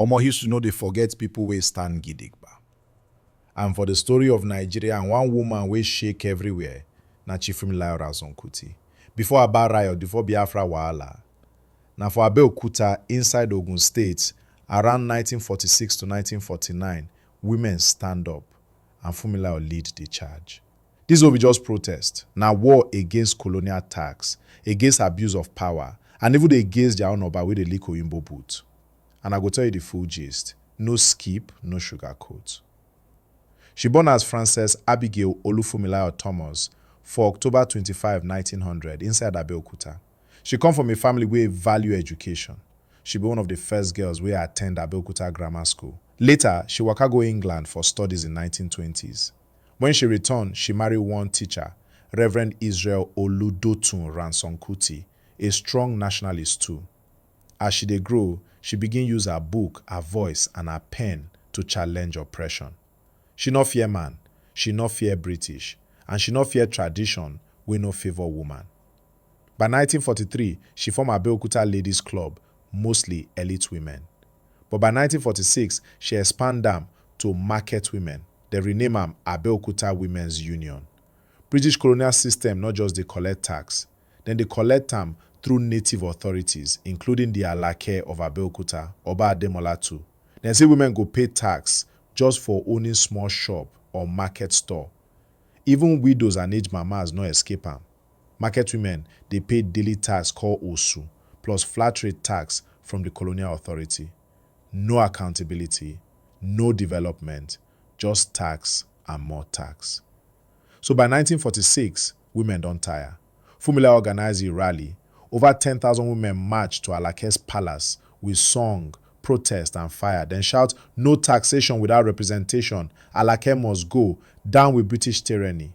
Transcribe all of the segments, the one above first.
Omo used to know they forget people wey stand gidigba. And for the story of Nigeria and one woman wey shake everywhere, na Chief Funmilayo Ransome-Kuti. Before Aba Riot, before Biafra Wahala. Now for Abeokuta, inside Ogun State, around 1946 to 1949, women stand up and Funmilayo lead the charge. This will be just protest. Now war against colonial tax, against abuse of power, and even against their own Oba wey dey lick Oyinbo boot. And I go tell you the full gist. No skip, no sugarcoat. She born as Frances Abigail Funmilayo Thomas for October 25, 1900, inside Abeokuta. She come from a family wey value education. She be one of the first girls wey attend Abeokuta Grammar School. Later, she waka go England for studies in 1920s. When she returned, she married one teacher, Reverend Israel Oludotun Ransome-Kuti, a strong nationalist too. As she dey grow, she begin use her book, her voice, and her pen to challenge oppression. She no fear man, she no fear British, and she no fear tradition wey no favor woman. By 1943, she formed Abeokuta Ladies Club, mostly elite women. But by 1946, she expanded them to market women. They rename them Abeokuta Women's Union. British colonial system not just they collect tax, then they collect them through native authorities, including the Alake of Abeokuta, Oba Ademola too. Then say women go pay tax just for owning small shop or market store. Even widows and aged mamas no escape them. Market women, they pay daily tax called Osu, plus flat rate tax from the colonial authority. No accountability, no development, just tax and more tax. So by 1946, women don't tire. Funmilayo organized a rally. Over 10,000 women marched to Alake's palace with song, protest, and fire. Then shout, "No taxation without representation. Alake must go. Down with British tyranny."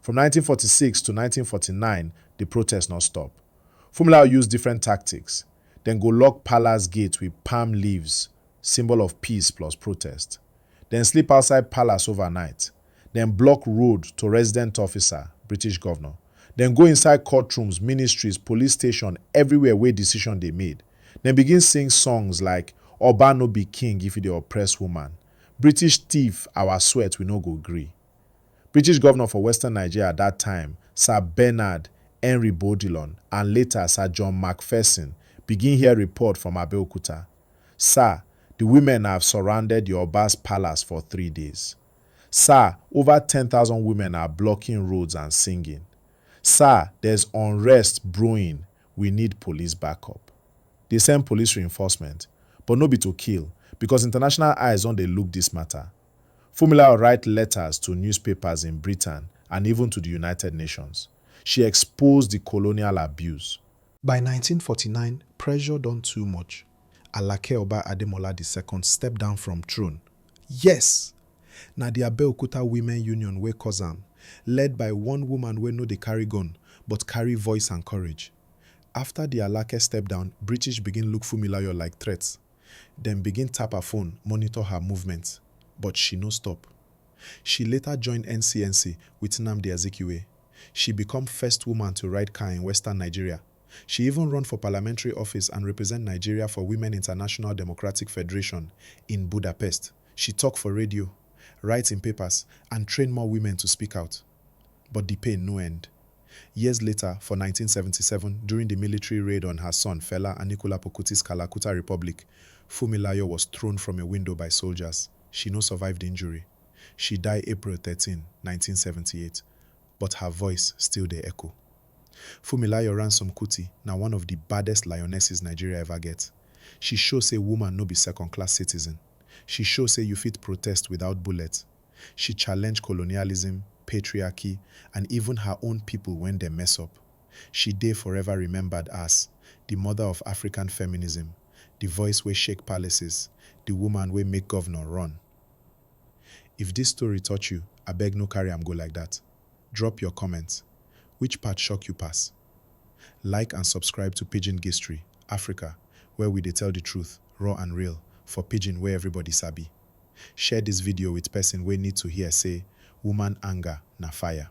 From 1946 to 1949, the protest not stop. Funmilayo used different tactics. Then go lock palace gate with palm leaves, symbol of peace plus protest. Then sleep outside palace overnight. Then block road to resident officer, British governor. Then go inside courtrooms, ministries, police station, everywhere where decision they made. Then begin sing songs like "Oba no be king if you dey oppress woman," "British thief, our sweat we no go gree." British governor for Western Nigeria at that time, Sir Bernard Henry Bodilon, and later Sir John Macpherson, begin hear report from Abeokuta. "Sir, the women have surrounded your Oba's palace for 3 days. Sir, over 10,000 women are blocking roads and singing. Sir, there's unrest brewing. We need police backup." They send police reinforcement, but no be to kill, because international eyes on they look this matter. Funmilayo write letters to newspapers in Britain and even to the United Nations. She exposed the colonial abuse. By 1949, pressure done too much. Alake Oba Ademola II stepped down from throne. Yes! Now the Abeokuta Women Union wey cause am, led by one woman wey no dey carry gun, but carry voice and courage. After the Alake step down, British begin look Funmilayo like threats. Then begin tap her phone, monitor her movements. But she no stop. She later joined NCNC with Nnamdi Azikiwe. She become first woman to ride car in Western Nigeria. She even run for parliamentary office and represent Nigeria for Women International Democratic Federation in Budapest. She talk for radio, write in papers, and train more women to speak out. But the pain no end. Years later, for 1977, during the military raid on her son Fela Anikulapo Kuti's Kalakuta Republic, Funmilayo was thrown from a window by soldiers. She no survived injury. She died April 13, 1978, but her voice still dey echo. Funmilayo Ransome-Kuti na one of the baddest lionesses Nigeria ever get. She show say woman no be second-class citizen. She show say you fit protest without bullets. She challenge colonialism, patriarchy, and even her own people when they mess up. She dey forever remembered as the mother of African feminism, the voice wey shake palaces, the woman wey make governor run. If this story touch you, abeg no carry am go like that. Drop your comments. Which part shock you pass? Like and subscribe to Pidgin Gistory, Africa, where we dey tell the truth, raw and real, for Pidgin where everybody sabi. Share this video with person wey need to hear say, woman anger na fire.